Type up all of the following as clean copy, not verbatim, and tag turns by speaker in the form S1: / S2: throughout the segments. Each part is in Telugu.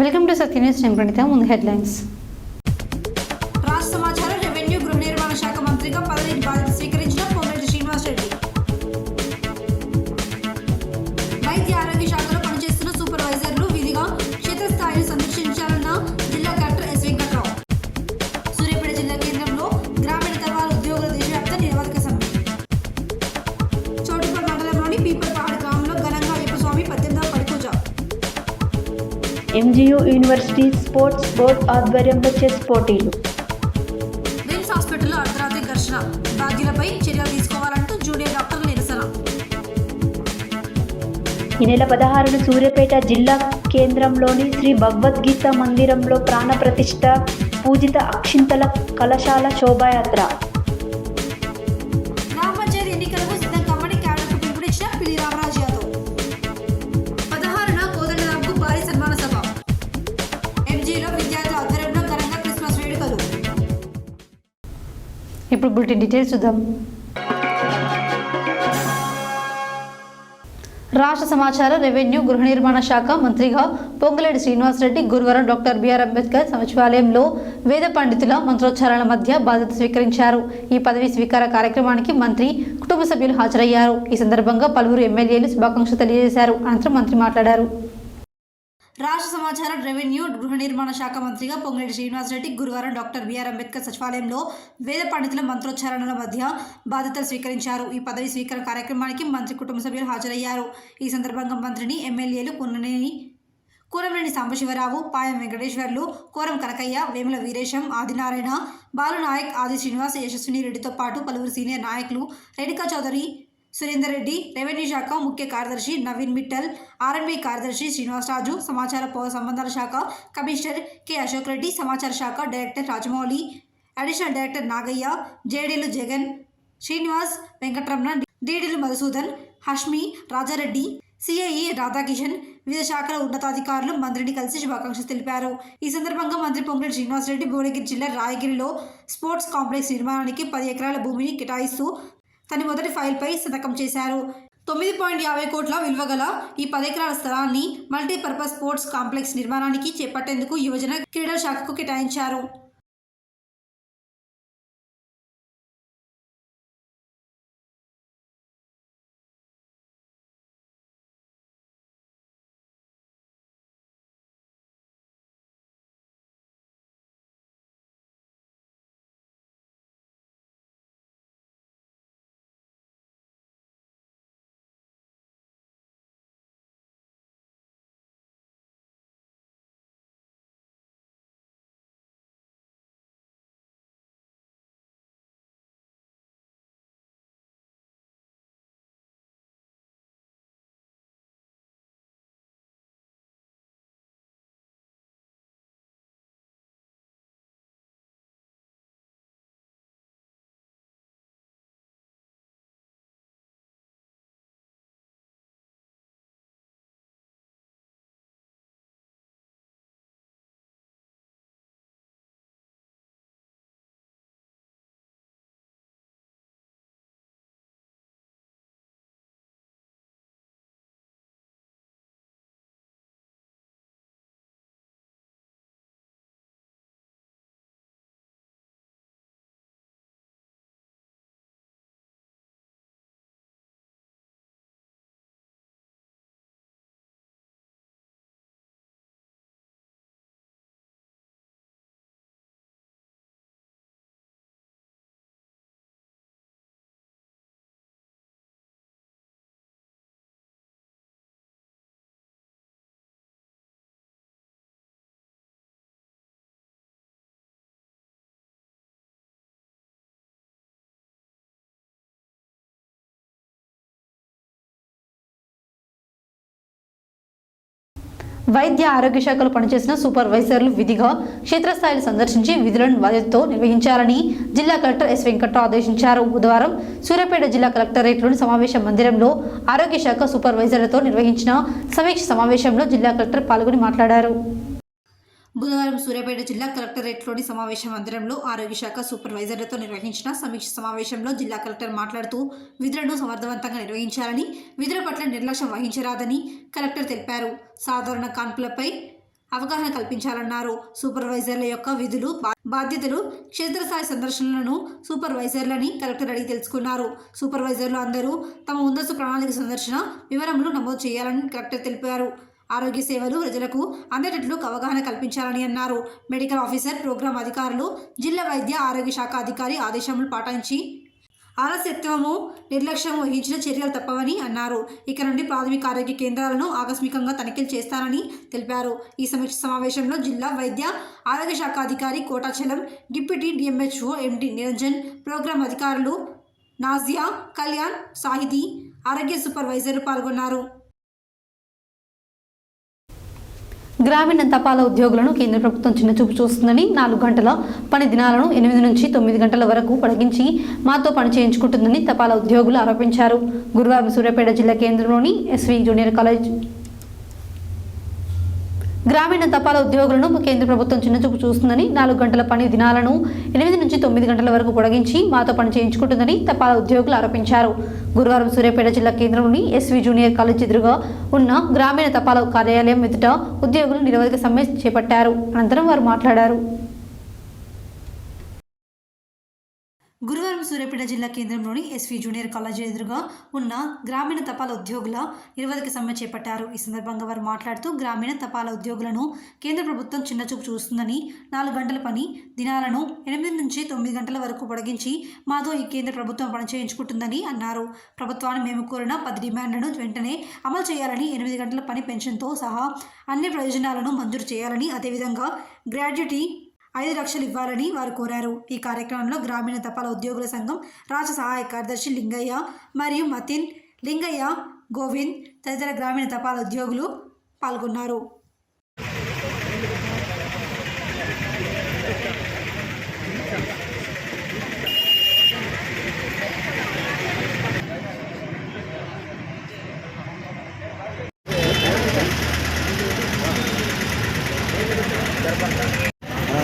S1: Welcome to Satya news. నేను ప్రణీత. ముందు హెడ్లైన్స్.
S2: రాష్ట్ర సమాచార రెవెన్యూ గృహ నిర్మాణ శాఖ మంత్రిగా పదవి బాధ్యత స్వీకరించిన పొంగులేటి శ్రీనివాస్ రెడ్డి. వైద్య ఆరోగ్య శాఖలో పనిచేస్తున్న సూపర్వైజర్లు విధిగా క్షేత్రస్థాయిని సందర్శించాలన్న జిల్లా కలెక్టర్ ఎస్ వెంకట్రావు. సూర్యాపేట జిల్లా కేంద్రంలో గ్రామీణ తపాలా ఉద్యోగుల దేశవ్యాప్త నిరవధిక సమ్మె. చోటుపల్ మండలంలోని పీపల్పహాడ్ గ్రామంలో ఘనంగా అయ్యప్ప స్వామి 18వ పడిపూజ.
S3: ఎంజీయూ యూనివర్సిటీ స్పోర్ట్స్ బోర్డు ఆధ్వర్యంలో చెస్ పోటీలు.
S2: విమ్స్ హాస్పిటల్లో అర్ధరాత్రి ఘర్షణ, బాధ్యులపై చర్యలు తీసుకోవాలంటూ జూనియర్ డాక్టర్ల నిరసన.
S3: ఈ నెల 16న సూర్యాపేట జిల్లా కేంద్రంలోని శ్రీ భగవద్గీత మందిరంలో ప్రాణప్రతిష్ఠ పూజిత అక్షింతల కలశాల శోభాయాత్ర.
S2: గ్రామ పంచాయతీ ఎన్నికలకు సిద్ధం కమ్మని క్యాడర్కు పిలుపునిచ్చిన పిల్లి రామరాజు యాదవ్. 16న కోదండరాంకు భారీ సన్మాన సభ. ఎంజీలో విద్యార్థుల ఆధ్వర్యంలో ఘనంగా క్రిస్మస్ వేడుకలు.
S1: ఇప్పుడు బులెటిన్ డీటెయిల్స్ చూద్దాం. రాష్ట్ర సమాచార రెవెన్యూ గృహ నిర్మాణ శాఖ మంత్రిగా పొంగులేటి శ్రీనివాస్ రెడ్డి గురువారం డాక్టర్ బిఆర్ అంబేద్కర్ సచివాలయంలో వేద పండితుల మంత్రోచ్చారణల మధ్య బాధ్యత స్వీకరించారు. ఈ పదవి స్వీకార కార్యక్రమానికి మంత్రి కుటుంబ సభ్యులు హాజరయ్యారు. ఈ సందర్భంగా పలువురు ఎమ్మెల్యేలు శుభాకాంక్షలు తెలియజేశారు. అనంతరం మంత్రి మాట్లాడారు.
S2: రాష్ట్ర సమాచార రెవెన్యూ గృహ నిర్మాణ శాఖ మంత్రిగా పొంగులేటి శ్రీనివాస్ రెడ్డి గురువారం డాక్టర్ బిఆర్ అంబేద్కర్ సచివాలయంలో వేద పండితుల మంత్రోచ్చారణల మధ్య బాధ్యతలు స్వీకరించారు. ఈ పదవి స్వీకార కార్యక్రమానికి మంత్రి కుటుంబ సభ్యులు హాజరయ్యారు. ఈ సందర్భంగా మంత్రిని ఎమ్మెల్యేలు కూరంనేని సాంబశివరావు, పాయం వెంకటేశ్వర్లు, కోరం కనకయ్య, వేముల వీరేశం, ఆదినారాయణ, బాలునాయక్, ఆది శ్రీనివాస్, యశస్విని రెడ్డితో పాటు పలువురు సీనియర్ నాయకులు, రేణుకా చౌదరి, సురేందర్ రెడ్డి, రెవెన్యూ శాఖ ముఖ్య కార్యదర్శి నవీన్ మిట్టల్, ఆర్ఎండ్బి కార్యదర్శి శ్రీనివాసరాజు, సమాచార పౌర సంబంధాల శాఖ కమిషనర్ కె అశోక్ రెడ్డి, సమాచార శాఖ director Rajamouli, additional director Nagayya, జేడీలు జగన్, శ్రీనివాస్, వెంకటరమణ, డీడీలు మధుసూదన్, హష్మి, రాజారెడ్డి, సిఐఈ రాధాకిషన్, వివిధ శాఖల ఉన్నతాధికారులు మంత్రిని కలిసి శుభాకాంక్షలు తెలిపారు. ఈ సందర్భంగా మంత్రి పొంగులేటి శ్రీనివాస్ రెడ్డి భువనగిరి జిల్లా రాయగిరిలో స్పోర్ట్స్ కాంప్లెక్స్ నిర్మాణానికి 10 ఎకరాల భూమిని కేటాయిస్తూ తన మొదటి ఫైల్పై సంతకం చేశారు. 9.50 కోట్ల విలువ గల ఈ 10 ఎకరాల స్థలాన్ని మల్టీపర్పస్ స్పోర్ట్స్ కాంప్లెక్స్ నిర్మాణానికి చేపట్టేందుకు యువజన క్రీడల శాఖకు కేటాయించారు.
S1: వైద్య ఆరోగ్య శాఖలో పనిచేసిన సూపర్వైజర్లు విధిగా క్షేత్రస్థాయిని సందర్శించి విధులను బాధ్యతతో నిర్వహించాలని జిల్లా కలెక్టర్ ఎస్ వెంకట్రావు ఆదేశించారు. బుధవారం సూర్యాపేట జిల్లా కలెక్టరేట్లోని సమావేశ మందిరంలో ఆరోగ్య శాఖ సూపర్వైజర్లతో నిర్వహించిన సమీక్ష సమావేశంలో జిల్లా కలెక్టర్ పాల్గొని మాట్లాడారు.
S2: బుధవారం సూర్యాపేట జిల్లా కలెక్టరేట్లోని సమావేశ మందిరంలో ఆరోగ్య శాఖ సూపర్వైజర్లతో నిర్వహించిన సమీక్ష సమావేశంలో జిల్లా కలెక్టర్ మాట్లాడుతూ విధులను సమర్థవంతంగా నిర్వహించాలని, విధుల పట్ల నిర్లక్ష్యం వహించరాదని కలెక్టర్ తెలిపారు. సాధారణ కాన్పులపై అవగాహన కల్పించాలన్నారు. సూపర్వైజర్ల యొక్క విధులు, బాధ్యతలు, క్షేత్రస్థాయి సందర్శనలను సూపర్వైజర్లని కలెక్టర్ అడిగి తెలుసుకున్నారు. సూపర్వైజర్లు అందరూ తమ ముందస్తు ప్రణాళిక సందర్శన వివరములు నమోదు చేయాలని కలెక్టర్ తెలిపారు. ఆరోగ్య సేవలు ప్రజలకు అందేటట్లు అవగాహన కల్పించాలని అన్నారు. మెడికల్ ఆఫీసర్, ప్రోగ్రాం అధికారులు, జిల్లా వైద్య ఆరోగ్య శాఖ అధికారి ఆదేశములు పాటించి ఆలస్యత్వము, నిర్లక్ష్యం వహించిన చర్యలు తప్పవని అన్నారు. ఇక నుండి ప్రాథమిక ఆరోగ్య కేంద్రాలను ఆకస్మికంగా తనిఖీలు చేస్తానని తెలిపారు. ఈ సమీక్ష సమావేశంలో జిల్లా వైద్య ఆరోగ్య శాఖ అధికారి కోటాచలం, డిప్యూటీ డిఎంహెచ్ఓ ఎండి నిరంజన్, ప్రోగ్రాం అధికారులు నాజియా, కళ్యాణ్, సాహితీ, ఆరోగ్య సూపర్వైజర్లు పాల్గొన్నారు.
S1: గ్రామీణ తపాలా ఉద్యోగులను కేంద్ర ప్రభుత్వం చిన్నచూపు చూస్తుందని 4 గంటల పని దినాలను 8 నుంచి 9 గంటల వరకు పొడిగించి మాతో పని చేయించుకుంటుందని తపాలా ఉద్యోగులు ఆరోపించారు. గురువారం సూర్యాపేట జిల్లా కేంద్రంలోని ఎస్వి జూనియర్ కాలేజ్ గ్రామీణ తపాలా ఉద్యోగులను కేంద్ర ప్రభుత్వం చిన్నచూపు చూస్తుందని 4 గంటల పని దినాలను 8 నుంచి 9 గంటల వరకు పొడిగించి మాతో పని చేయించుకుంటుందని తపాలా ఉద్యోగులు ఆరోపించారు. గురువారం సూర్యాపేట జిల్లా కేంద్రంలోని ఎస్వి జూనియర్ కాలేజ్ ఎదురుగా ఉన్న గ్రామీణ తపాలా కార్యాలయం ఎదుట ఉద్యోగులు నిరవధిక సమ్మె చేపట్టారు. అనంతరం వారు మాట్లాడారు.
S2: గురువారం సూర్యాపేట జిల్లా కేంద్రంలోని ఎస్వి జూనియర్ కాలేజీ ఎదురుగా ఉన్న గ్రామీణ తపాలా ఉద్యోగుల నిరవధిక సమ్మె చేపట్టారు. ఈ సందర్భంగా వారు మాట్లాడుతూ గ్రామీణ తపాలా ఉద్యోగులను కేంద్ర ప్రభుత్వం చిన్నచూపు చూస్తుందని 4 గంటల పని దినాలను 8 నుంచి 9 గంటల వరకు పొడిగించి మాతో ఈ కేంద్ర ప్రభుత్వం పనిచేయించుకుంటుందని అన్నారు. ప్రభుత్వాన్ని మేము కోరిన 10 డిమాండ్లను వెంటనే అమలు చేయాలని, 8 గంటల పని పెన్షన్తో సహా అన్ని ప్రయోజనాలను మంజూరు చేయాలని, అదేవిధంగా గ్రాడ్యుటీ 5 లక్షలు ఇవ్వాలని వారు కోరారు. ఈ కార్యక్రమంలో గ్రామీణ తపాలా ఉద్యోగుల సంఘం రాష్ట్ర సహాయ కార్యదర్శి లింగయ్య మరియు మతిన్, లింగయ్య, గోవింద్ తదితర గ్రామీణ తపాలా ఉద్యోగులు పాల్గొన్నారు.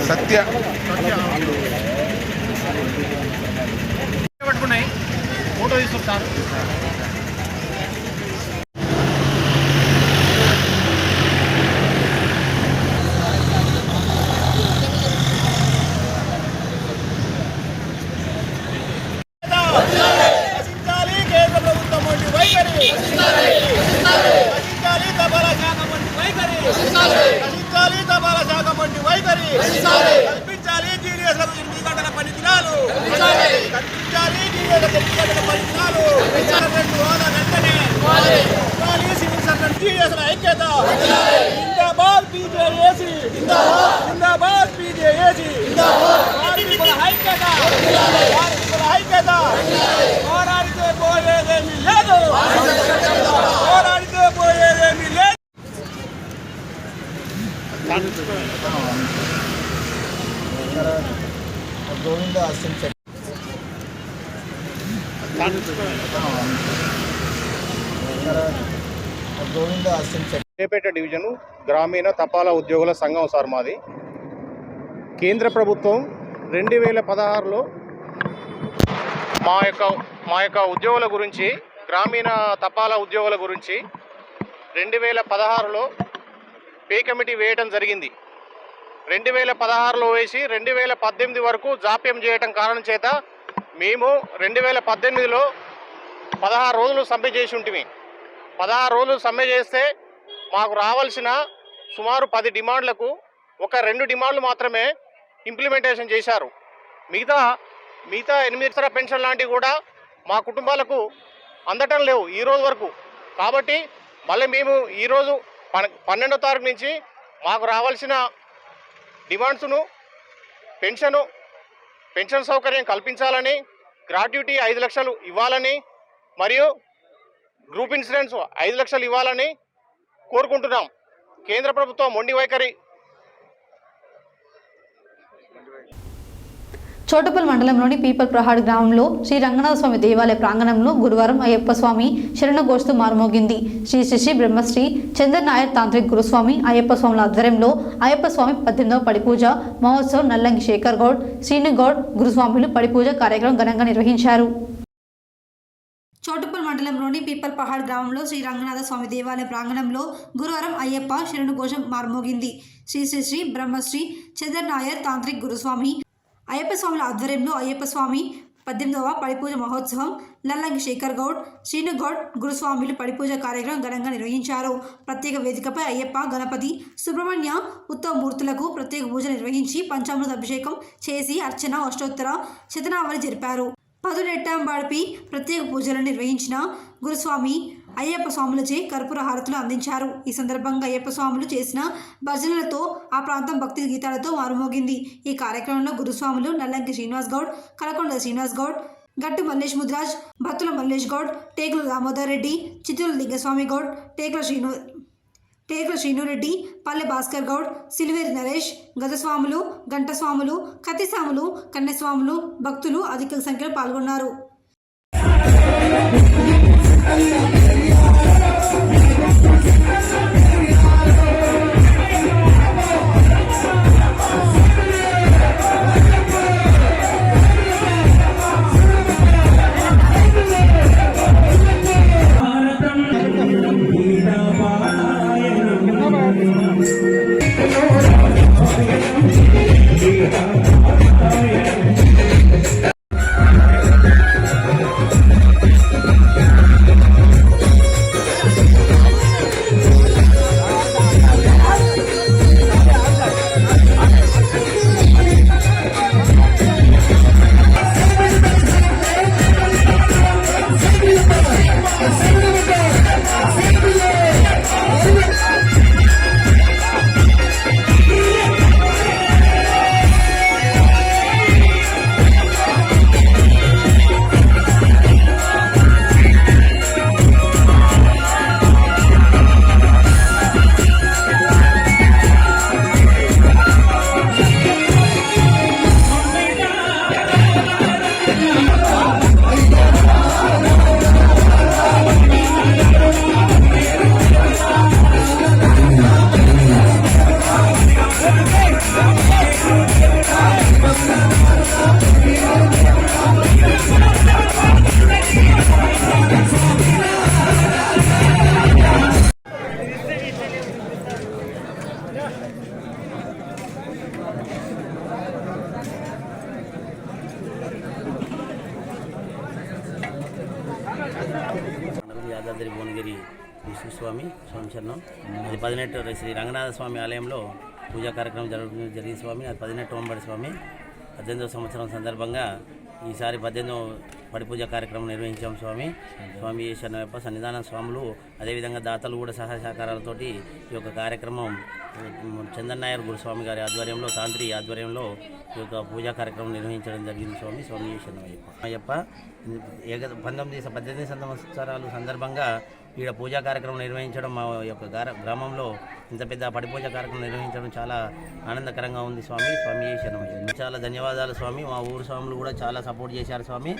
S4: సత్య పట్టుకున్నాయి ఫోటో తీసుకుంటారు. కేంద్ర ప్రభుత్వం వంటి వైఖరి, తపాలా శాఖ వంటి వైఖరి, తపాలా శాఖ వంటి వైఖరి కల్పించాలి. జీడీఎస్లకు 8 గంటల పని దినాలు కల్పించాలి. జీడీఎస్లకు 8 గంటల పని దినాలు వెంటనే సివిల్ సర్వెంట్ జీడీఎస్ల ఐక్యత. జిందాబాద్ బీజేఏసీ, జిందాబాద్ బీజేఏసీ. కార్మికుల ఐక్యత, కార్మికుల ఐక్యత. పోరాడితే పోయేదేమీ లేదు, పోరాడితే పోయేదేమీ లేదు.
S5: గోవింద
S4: సూర్యాపేట డివిజను గ్రామీణ తపాలా ఉద్యోగుల సంఘం సార్ మాది. కేంద్ర ప్రభుత్వం 2016లో మా యొక్క ఉద్యోగుల గురించి, గ్రామీణ తపాలా ఉద్యోగుల గురించి 2016లో పే కమిటీ వేయటం జరిగింది. 2016లో వేసి 2018 వరకు జాప్యం చేయటం కారణం చేత మేము 2018లో 16 రోజులు సమ్మె చేసి ఉంటుంది. 16 రోజులు సమ్మె చేస్తే మాకు రావాల్సిన సుమారు 10 డిమాండ్లకు ఒక 2 డిమాండ్లు మాత్రమే ఇంప్లిమెంటేషన్ చేశారు. మిగతా 8 ఇతర పెన్షన్ లాంటివి కూడా మా కుటుంబాలకు అందటం లేవు ఈరోజు వరకు. కాబట్టి మళ్ళీ మేము ఈరోజు 12వ తారీఖు నుంచి మాకు రావాల్సిన డిమాండ్స్ను పెన్షన్ సౌకర్యం కల్పించాలని, గ్రాట్యుటీ 5 లక్షలు ఇవ్వాలని, మరియు గ్రూప్ ఇన్సూరెన్స్ 5 లక్షలు ఇవ్వాలని కోరుకుంటున్నాం. కేంద్ర ప్రభుత్వం మొండి వైఖరి.
S1: చోటుపల్ మండలంలోని పీపల్ ప్రహాడ్ గ్రామంలో శ్రీ రంగనాథ స్వామి దేవాలయ ప్రాంగణంలో గురువారం అయ్యప్ప స్వామి శరణఘోషతో మారుమోగింది. శ్రీ శ్రీ బ్రహ్మశ్రీ చందర్ నాయర్ తాంత్రిక్ గురుస్వామి అయ్యప్ప స్వాముల ఆధ్వర్యంలో అయ్యప్ప స్వామి 18వ పడిపూజ మహోత్సవం నల్లంగి శేఖర్ గౌడ్, శ్రీను గౌడ్ గురుస్వాములు పడిపూజ కార్యక్రమం ఘనంగా నిర్వహించారు.
S2: చౌటుప్పల్ మండలంలోని పీపల్ పహాడ్ గ్రామంలో శ్రీ రంగనాథ స్వామి దేవాలయ ప్రాంగణంలో గురువారం అయ్యప్ప శరణు ఘోషం మార్మోగింది. శ్రీ శ్రీ శ్రీ బ్రహ్మశ్రీ చందర్ నాయర్ తాంత్రిక్ గురుస్వామి అయ్యప్ప స్వాముల ఆధ్వర్యంలో అయ్యప్ప స్వామి 18వ పడిపూజ మహోత్సవం లల్లంగి శేఖర్ గౌడ్, శ్రీను గౌడ్ గురుస్వామిలు పడిపూజ కార్యక్రమం ఘనంగా నిర్వహించారు. ప్రత్యేక వేదికపై అయ్యప్ప, గణపతి, సుబ్రహ్మణ్య ఉత్తమమూర్తులకు ప్రత్యేక పూజ నిర్వహించి పంచామృత అభిషేకం చేసి అర్చన, అష్టోత్తర శతనావళి జరిపారు. పదునెట్టంబాడిపి ప్రత్యేక పూజలు నిర్వహించిన గురుస్వామి అయ్యప్ప స్వాములచే కర్పూర హారతులు అందించారు. ఈ సందర్భంగా అయ్యప్ప స్వాములు చేసిన భజనలతో ఆ ప్రాంతం భక్తి గీతాలతో మారుమోగింది. ఈ కార్యక్రమంలో గురుస్వాములు నల్లంకి శ్రీనివాస్ గౌడ్, కలకొండ శ్రీనివాస్ గౌడ్, గట్టు మల్లేష్ ముద్రాజ్, బత్తుల మల్లేష్ గౌడ్, టేకుల దామోదర్ రెడ్డి, చిత్తూరు లింగస్వామి గౌడ్, టేకుల శ్రీనురెడ్డి, పల్లె భాస్కర్ గౌడ్, సిల్వేరి నరేష్, గజస్వాములు, గంటస్వాములు, కత్తిస్వాములు, కన్యస్వాములు, భక్తులు అధిక సంఖ్యలో పాల్గొన్నారు.
S5: యాదాద్రి భువనగిరి విష్ణుస్వామి సంవత్సరం అది 18 శ్రీ రంగనాథ స్వామి ఆలయంలో పూజా కార్యక్రమం జరిగింది స్వామి. అది 18 వంబడి స్వామి 18వ సంవత్సరం సందర్భంగా ఈసారి 18వ పడిపూజ కార్యక్రమం నిర్వహించాం స్వామి. స్వామి శరణయ్యప్ప సన్నిధాన స్వాములు అదేవిధంగా దాతలు కూడా సహాయ సహకారాలతోటి ఈ యొక్క కార్యక్రమం చందర్ నాయర్ గురుస్వామి గారి ఆధ్వర్యంలో, తాంత్రి ఆధ్వర్యంలో ఈ యొక్క పూజా కార్యక్రమం నిర్వహించడం జరిగింది స్వామి. స్వామి శరణయ్యప్ప 18 సంవత్సరాలు సందర్భంగా ఈడ పూజా కార్యక్రమం నిర్వహించడం, మా యొక్క గ్రామంలో ఇంత పెద్ద పడిపూజ కార్యక్రమం నిర్వహించడం చాలా ఆనందకరంగా ఉంది స్వామి. స్వామి శరణయ్యప్ప చాలా ధన్యవాదాలు స్వామి. మా ఊరు స్వాములు కూడా చాలా సపోర్ట్ చేశారు స్వామి.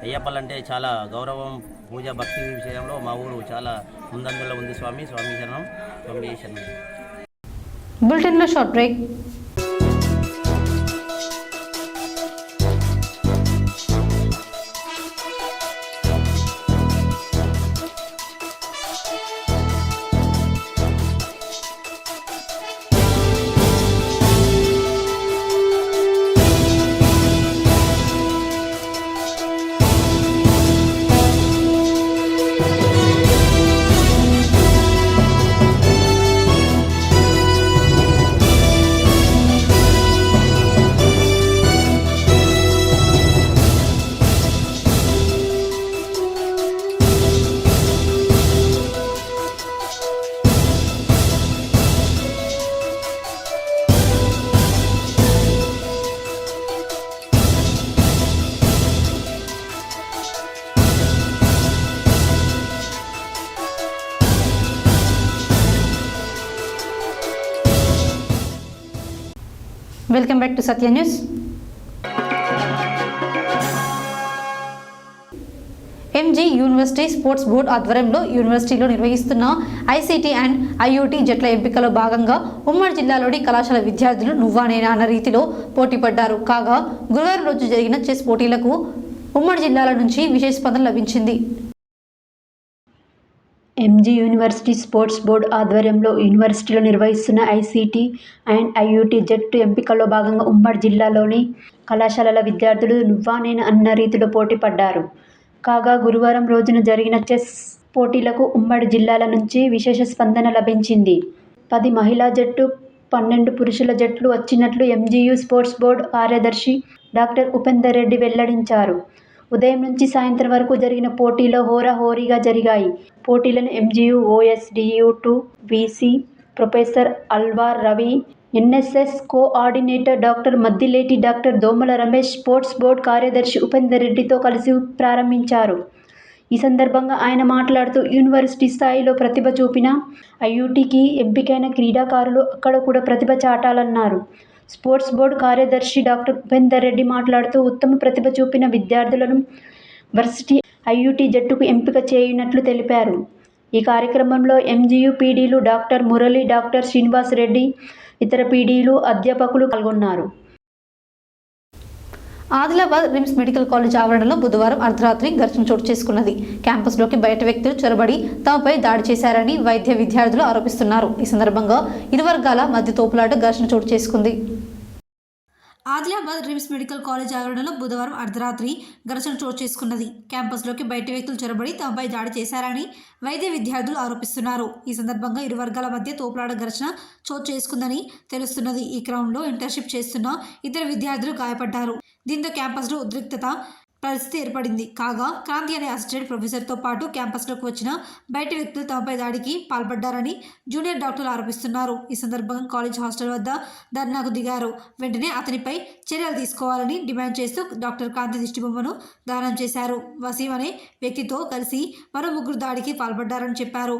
S5: అయ్యప్పలంటే చాలా గౌరవం, పూజ భక్తి విషయంలో మా ఊరు చాలా ముందంజలో ఉంది స్వామి. స్వామి శరణం. స్వామి శరణం.
S1: బులెటిన్లో short break. Welcome back to Satya news. MG university sports board ఆధ్వర్యంలో యూనివర్సిటీలో నిర్వహిస్తున్న ఐసీటీ అండ్ ఐఓటీ జట్ల ఎంపికలో భాగంగా ఉమ్మడి జిల్లాలోని కళాశాల విద్యార్థులు నువ్వా నేనా అన్న రీతిలో పోటీ పడ్డారు. కాగా గురువారం రోజు జరిగిన చెస్ పోటీలకు ఉమ్మడి జిల్లాల నుంచి విశేష స్పందన లభించింది.
S3: ఎంజీ యూనివర్సిటీ స్పోర్ట్స్ బోర్డు ఆధ్వర్యంలో యూనివర్సిటీలో నిర్వహిస్తున్న ఐసీటీ అండ్ ఐయూటీ జట్టు ఎంపికలో భాగంగా ఉమ్మడి జిల్లాలోని కళాశాలల విద్యార్థులు నువ్వా నేను అన్న రీతిలో పోటీ పడ్డారు. కాగా గురువారం రోజున జరిగిన చెస్ పోటీలకు ఉమ్మడి జిల్లాల నుంచి విశేష స్పందన లభించింది. 10 మహిళా జట్టు, 12 పురుషుల జట్లు వచ్చినట్లు ఎంజీయూ స్పోర్ట్స్ బోర్డు కార్యదర్శి డాక్టర్ ఉపేందర్ రెడ్డి వెల్లడించారు. ఉదయం నుంచి సాయంత్రం వరకు జరిగిన పోటీలో హోరాహోరీగా జరిగాయి. పోటీలను ఎంజీయూ ఓఎస్డీయూ2 VC professor Alwar Ravi, NSS coordinator doctor Maddileti doctor Domala Ramesh sports board కార్యదర్శి ఉపేందర్ రెడ్డితో కలిసి ప్రారంభించారు. ఈ సందర్భంగా ఆయన మాట్లాడుతూ యూనివర్సిటీ స్థాయిలో ప్రతిభ చూపిన ఐయూటీకి ఎంపికైన క్రీడాకారులు అక్కడ కూడా ప్రతిభ చాటాలన్నారు. స్పోర్ట్స్ బోర్డు కార్యదర్శి డాక్టర్ ఉపేందర్ రెడ్డి మాట్లాడుతూ ఉత్తమ ప్రతిభ చూపిన విద్యార్థులను వర్సిటీ ఐయూటీ జట్టుకు ఎంపిక చేయనున్నట్లు తెలిపారు. ఈ కార్యక్రమంలో MGU పీడీలు doctor Murali, doctor Srinivas Reddy, ఇతర పీడీలు, అధ్యాపకులు పాల్గొన్నారు.
S1: ఆదిలాబాద్ రిమ్స్ మెడికల్ కాలేజ్ ఆవరణలో బుధవారం అర్ధరాత్రి ఘర్షణ చోటు చేసుకున్నది. క్యాంపస్లోకి బయట వ్యక్తులు చొరబడి తమపై దాడి చేశారని వైద్య విద్యార్థులు ఆరోపిస్తున్నారు. ఈ సందర్భంగా ఇరు వర్గాల మధ్య తోపులాట ఘర్షణ చోటు చేసుకుంది.
S2: ఆదిలాబాద్ రిమ్స్ మెడికల్ కాలేజ్ ఆవరణలో బుధవారం అర్ధరాత్రి ఘర్షణ చోటు చేసుకున్నది. క్యాంపస్లోకి బయట వ్యక్తులు చొరబడి తమపై దాడి చేశారని వైద్య విద్యార్థులు ఆరోపిస్తున్నారు. ఈ సందర్భంగా ఇరు వర్గాల మధ్య తోపులాట ఘర్షణ చోటు చేసుకుందని తెలుస్తున్నది. ఈ క్రమంలో ఇంటర్న్షిప్ చేస్తున్న ఇద్దరు విద్యార్థులు గాయపడ్డారు. దీంతో క్యాంపస్లో ఉద్రిక్తత పరిస్థితి ఏర్పడింది. కాగా క్రాంతి అనే అసిస్టెంట్ ప్రొఫెసర్తో పాటు క్యాంపస్లోకి వచ్చిన బయట వ్యక్తులు తమపై దాడికి పాల్పడ్డారని జూనియర్ డాక్టర్లు ఆరోపిస్తున్నారు. ఈ సందర్భంగా కాలేజ్ హాస్టల్ వద్ద ధర్నాకు దిగారు. వెంటనే అతనిపై చర్యలు తీసుకోవాలని డిమాండ్ చేస్తూ డాక్టర్ కాంతి దిష్టిబొమ్మను దహనం చేశారు. వసీం అనే వ్యక్తితో కలిసి మరో 3 దాడికి పాల్పడ్డారని చెప్పారు.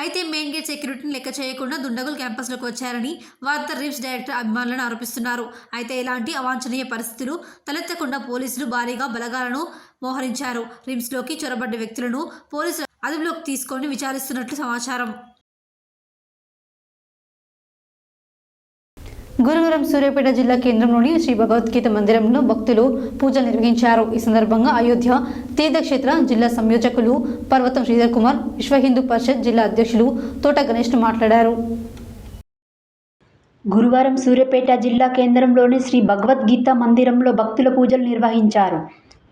S2: అయితే మెయిన్ గేట్ సెక్యూరిటీని లెక్క చేయకుండా దుండగులు క్యాంపస్లోకి వచ్చారని వార్త రిమ్స్ డైరెక్టర్ అభిమానులను ఆరోపిస్తున్నారు. అయితే ఇలాంటి అవాంఛనీయ పరిస్థితులు తలెత్తకుండా పోలీసులు భారీగా బలగాలను మోహరించారు. రిమ్స్లోకి చొరబడ్డ వ్యక్తులను పోలీసులు అదుపులోకి తీసుకొని విచారిస్తున్నట్లు సమాచారం.
S1: గురువారం సూర్యాపేట జిల్లా కేంద్రంలోని శ్రీ భగవద్గీత మందిరంలో భక్తులు పూజలు నిర్వహించారు. ఈ సందర్భంగా అయోధ్య తీర్థక్షేత్ర జిల్లా సంయోజకులు పర్వతం శ్రీధర్ కుమార్, విశ్వ హిందూ పరిషత్ జిల్లా అధ్యక్షులు తోట గణేష్ మాట్లాడారు.
S3: గురువారం సూర్యాపేట జిల్లా కేంద్రంలోని శ్రీ భగవద్గీత మందిరంలో భక్తుల పూజలు నిర్వహించారు.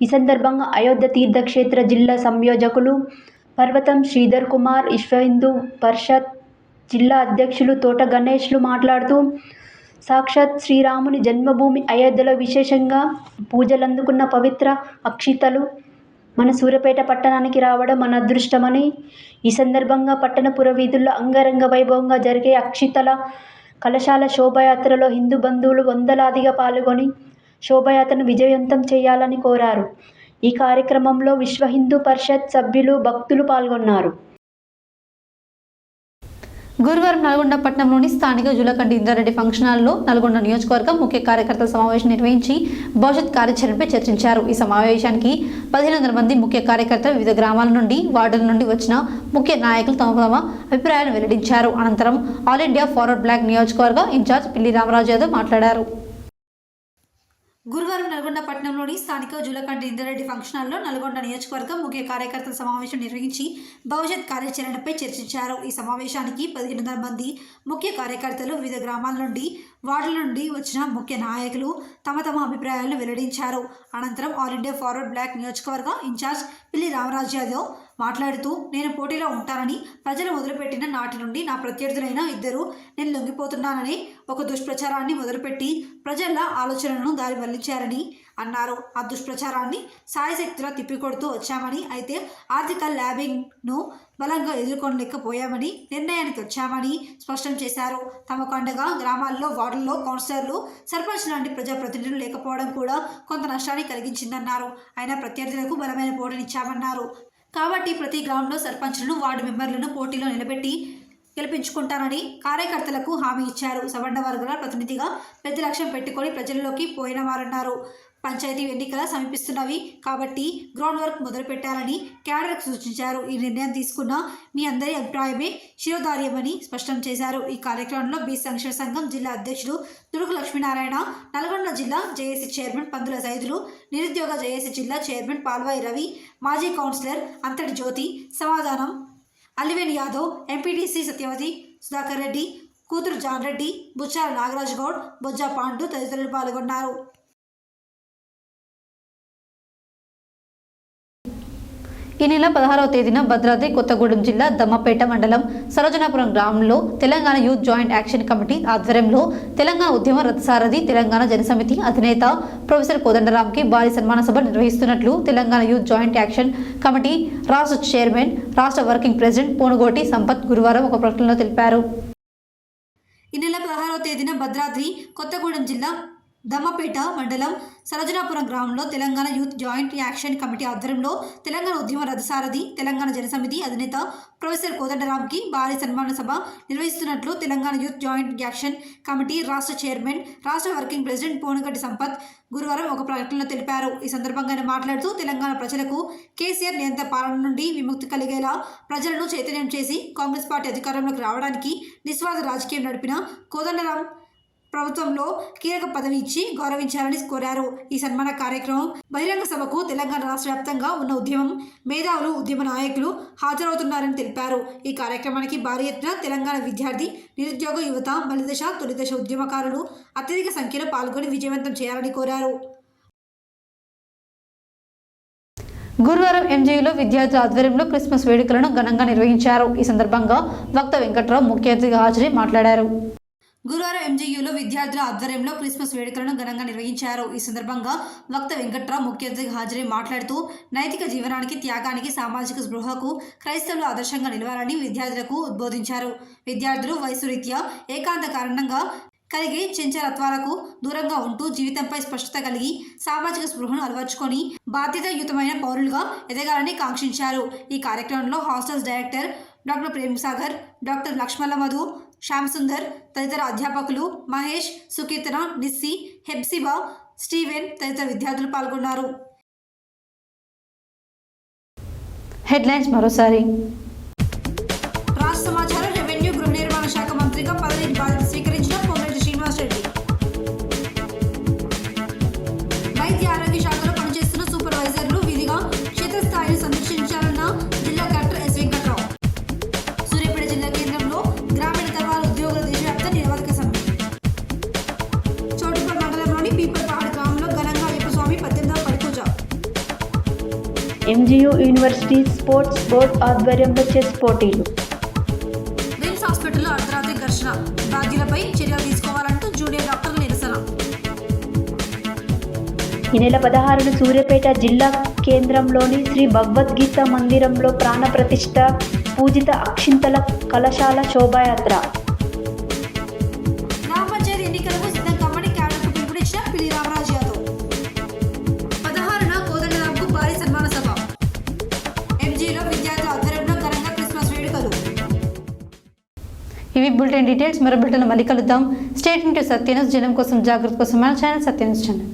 S3: ఈ సందర్భంగా అయోధ్య తీర్థక్షేత్ర జిల్లా సంయోజకులు పర్వతం శ్రీధర్ కుమార్, విశ్వ హిందూ పరిషత్ జిల్లా అధ్యక్షులు తోట గణేష్లు మాట్లాడుతూ సాక్షాత్ శ్రీరాముని జన్మభూమి అయోధ్యలో విశేషంగా పూజలు అందుకున్న పవిత్ర అక్షితలు మన సూర్యాపేట పట్టణానికి రావడం మన అదృష్టమని, ఈ సందర్భంగా పట్టణ పురవీధుల్లో అంగరంగ వైభవంగా జరిగే అక్షితల కలశాల శోభయాత్రలో హిందూ బంధువులు వందలాదిగా పాల్గొని శోభయాత్రను విజయవంతం చేయాలని కోరారు. ఈ కార్యక్రమంలో విశ్వ హిందూ పరిషత్ సభ్యులు, భక్తులు పాల్గొన్నారు.
S1: గురువారం నల్గొండ పట్టణంలోని స్థానిక జులకంటి ఇంద్రారెడ్డి ఫంక్షన్ హాల్లో నల్గొండ నియోజకవర్గం ముఖ్య కార్యకర్తల సమావేశం నిర్వహించి భవిష్యత్ కార్యాచరణపై చర్చించారు. ఈ సమావేశానికి 1500 మంది ముఖ్య కార్యకర్తలు వివిధ గ్రామాల నుండి, వార్డుల నుండి వచ్చిన ముఖ్య నాయకులు తమ అభిప్రాయాలను వెల్లడించారు. అనంతరం ఆల్ ఇండియా ఫార్వర్డ్ బ్లాక్ నియోజకవర్గ ఇన్ఛార్జ్ పిల్లి రామరాజు యాదవ్ మాట్లాడారు.
S2: గురువారం నల్గొండ పట్టణంలోని స్థానిక జులకంటి ఇంద్రారెడ్డి ఫంక్షన్ హాల్లో నల్గొండ నియోజకవర్గం ముఖ్య కార్యకర్తల సమావేశం నిర్వహించి భవిష్యత్ కార్యాచరణపై చర్చించారు. ఈ సమావేశానికి 1500 మంది ముఖ్య కార్యకర్తలు వివిధ గ్రామాల నుండి, వార్డుల నుండి వచ్చిన ముఖ్య నాయకులు తమ అభిప్రాయాలను వెల్లడించారు. అనంతరం ఆల్ ఇండియా ఫార్వర్డ్ బ్లాక్ నియోజకవర్గ ఇన్ఛార్జ్ పిల్లి రామరాజు యాదవ్ మాట్లాడుతూ, నేను పోటీలో ఉంటానని ప్రజలు మొదలుపెట్టిన నాటి నుండి నా ప్రత్యర్థులైన ఇద్దరు నేను లొంగిపోతున్నానని ఒక దుష్ప్రచారాన్ని మొదలుపెట్టి ప్రజల ఆలోచనలను దారి మళ్లించారని అన్నారు. ఆ దుష్ప్రచారాన్ని సాయశక్తిలో తిప్పికొడుతూ వచ్చామని, అయితే ఆర్థిక ల్యాబింగ్ను బలంగా ఎదుర్కొనలేకపోయామని నిర్ణయానికి వచ్చామని స్పష్టం చేశారు. తమకు అండగా గ్రామాల్లో, వార్డుల్లో కౌన్సిలర్లు, సర్పంచ్ లాంటి ప్రజాప్రతినిధులు లేకపోవడం కూడా కొంత నష్టాన్ని కలిగించిందన్నారు. అయినా ప్రత్యర్థులకు బలమైన పోటీనిచ్చామన్నారు. కాబట్టి ప్రతి గ్రామంలో సర్పంచ్లను, వార్డు మెంబర్లను పోటీలో నిలబెట్టి గెలిపించుకుంటానని కార్యకర్తలకు హామీ ఇచ్చారు. సవర్ణ వర్గాల ప్రతినిధిగా పెద్ద లక్ష్యం పెట్టుకొని ప్రజల్లోకి పోయిన వారన్నారు. పంచాయతీ ఎన్నికలు సమీపిస్తున్నవి కాబట్టి గ్రౌండ్ వర్క్ మొదలుపెట్టాలని క్యాడర్కు సూచించారు. ఈ నిర్ణయం తీసుకున్న మీ అందరి అభిప్రాయమే శిరోధార్యమని స్పష్టం చేశారు. ఈ కార్యక్రమంలో బీ సంక్షేమ సంఘం జిల్లా అధ్యక్షుడు దుడుకు లక్ష్మీనారాయణ, నల్గొండ జిల్లా జేఏసీ చైర్మన్ పందుల సైదులు, నిరుద్యోగ జేఏసీ జిల్లా చైర్మన్ పాల్వాయి రవి, మాజీ కౌన్సిలర్ అంతటి జ్యోతి, సమాధానం అలివేని యాదవ్, ఎంపీటీసీ సత్యవతి సుధాకర్ రెడ్డి, కూతురు జాన్ రెడ్డి, బుచ్చాల నాగరాజ్ గౌడ్, బొజ్జా పాండు తదితరులు పాల్గొన్నారు.
S1: ఈ నెల 16వ తేదీన భద్రాద్రి కొత్తగూడెం జిల్లా దమ్మపేట మండలం సరోజనాపురం గ్రామంలో Telangana youth joint action committee ఆధ్వర్యంలో తెలంగాణ ఉద్యమ రథసారథి తెలంగాణ జనసమితి అధినేత ప్రొఫెసర్ కోదండరాంకి భారీ సన్మాన సభ నిర్వహిస్తున్నట్లు Telangana youth joint action committee రాష్ట్ర చైర్మన్, రాష్ట్ర వర్కింగ్ ప్రెసిడెంట్ పోనుగోటి సంపత్ గురువారం ఒక ప్రకటనలో తెలిపారు.
S2: ఈ నెల 16వ తేదీన భద్రాద్రి కొత్తగూడెం జిల్లా దమ్మపేట మండలం సరోజనాపురం గ్రామంలో Telangana youth joint action committee ఆధ్వర్యంలో తెలంగాణ ఉద్యమ రథసారథి తెలంగాణ జనసమితి అధినేత ప్రొఫెసర్ కోదండరాంకి భారీ సన్మాన సభ నిర్వహిస్తున్నట్లు Telangana youth joint action committee రాష్ట్ర చైర్మన్, రాష్ట్ర వర్కింగ్ ప్రెసిడెంట్ పోనుగంటి సంపత్ గురువారం ఒక ప్రకటనలో తెలిపారు. ఈ సందర్భంగా ఆయన మాట్లాడుతూ తెలంగాణ ప్రజలకు కేసీఆర్ నియంత్రణ పాలన నుండి విముక్తి కలిగేలా ప్రజలను చైతన్యం చేసి కాంగ్రెస్ పార్టీ అధికారంలోకి రావడానికి నిస్వార్థ రాజకీయం నడిపిన కోదండరాం ప్రభుత్వంలో కీలక పదవి ఇచ్చి గౌరవించాలని కోరారు. ఈ సన్మాన కార్యక్రమం బహిరంగ సభకు తెలంగాణ రాష్ట్ర వ్యాప్తంగా ఉన్న ఉద్యమం మేధావులు, ఉద్యమ నాయకులు హాజరవుతున్నారని తెలిపారు. ఈ కార్యక్రమానికి భారీ ఎత్తున తెలంగాణ విద్యార్థి, నిరుద్యోగ యువత, మలిదశ, తొలిదశ ఉద్యమకారులు అత్యధిక సంఖ్యలో పాల్గొని విజయవంతం చేయాలని కోరారు.
S1: గురువారం ఎంజేయూలో విద్యార్థుల ఆధ్వర్యంలో క్రిస్మస్ వేడుకలను ఘనంగా నిర్వహించారు. ఈ సందర్భంగా వక్త వెంకట్రావు ముఖ్య అతిథిగా హాజరై మాట్లాడారు.
S2: గురువారం ఎంజీయూలో విద్యార్థుల ఆధ్వర్యంలో క్రిస్మస్ వేడుకలను ఘనంగా నిర్వహించారు. ఈ సందర్భంగా వక్త వెంకట్రావు ముఖ్య అతిథిగా హాజరై మాట్లాడుతూ నైతిక జీవనానికి, త్యాగానికి, సామాజిక స్పృహకు క్రైస్తవులు ఆదర్శంగా నిలవాలని విద్యార్థులకు ఉద్బోధించారు. విద్యార్థులు వయసు రీత్యా ఏకాంత కారణంగా కలిగే చంచలత్వాలకు దూరంగా ఉంటూ జీవితంపై స్పష్టత కలిగి సామాజిక స్పృహను అలవర్చుకొని బాధ్యతాయుతమైన పౌరులుగా ఎదగాలని కాంక్షించారు. ఈ కార్యక్రమంలో hostels director doctor Prem Sagar, doctor Lakshmana Madhu, Shyam Sundar తదితర అధ్యాపకులు Mahesh, Sukeerthana, Nissi, Hephzibah, Steven తదితర విద్యార్థులు పాల్గొన్నారు.
S1: హెడ్లైన్స్ మరోసారి.
S2: రాష్ట్ర సమాచార, రెవెన్యూ, గృహ నిర్మాణ శాఖ మంత్రిగా పదవి బాధ్యత స్వీకరించిన పొంగులేటి శ్రీనివాస్ రెడ్డి. వైద్య ఆరోగ్య శాఖలో పనిచేస్తున్న సూపర్వైజర్లు విధిగా క్షేత్రస్థాయిని సందర్శించాలన్న జిల్లా కలెక్టర్ ఎస్ వెంకట్రావు. సూర్యాపేట జిల్లా కేంద్రంలో గ్రామీణ తరవాల ఉద్యోగుల దేశవ్యాప్త నిరవధిక సమ్మె. చోటుపల్ మండలంలోని పీపల్పహాడ్ గ్రామంలో ఘనంగా అయ్యప్ప స్వామి 18వ పడిపూజ.
S3: ఎంజీయూ యూనివర్సిటీ స్పోర్ట్స్ బోర్డు ఆధ్వర్యంలో చెస్ పోటీలు.
S2: రిమ్స్ హాస్పిటల్లో అర్ధరాత్రి ఘర్షణ, బాధ్యులపై చర్యలు తీసుకోవాలంటూ జూనియర్ డాక్టర్ల నిరసన.
S3: ఈ నెల 16న సూర్యాపేట జిల్లా కేంద్రంలోని శ్రీ భగవద్గీత మందిరంలో ప్రాణప్రతిష్ఠ, పూజిత అక్షింతల కలశాల శోభాయాత్ర.
S2: గ్రామ పంచాయతీ ఎన్నికలకు సిద్ధం కమ్మని క్యాడర్కు పిలుపునిచ్చిన పిల్లి రామరాజు యాదవ్. 16న కోదండరాంకు భారీ సన్మాన సభ. ఎంజీలో విద్యార్థుల ఆధ్వర్యంలో ఘనంగా క్రిస్మస్ వేడుకలు.
S1: ఇవి బులెటిన్ డీటెయిల్స్. మరో బులెటిన్లో మళ్ళీ కలుద్దాం. State to Satya news. జనం కోసం, జాగ్రత్త కోసం మన ఛానల్ సత్య న్యూస్ ఛానల్.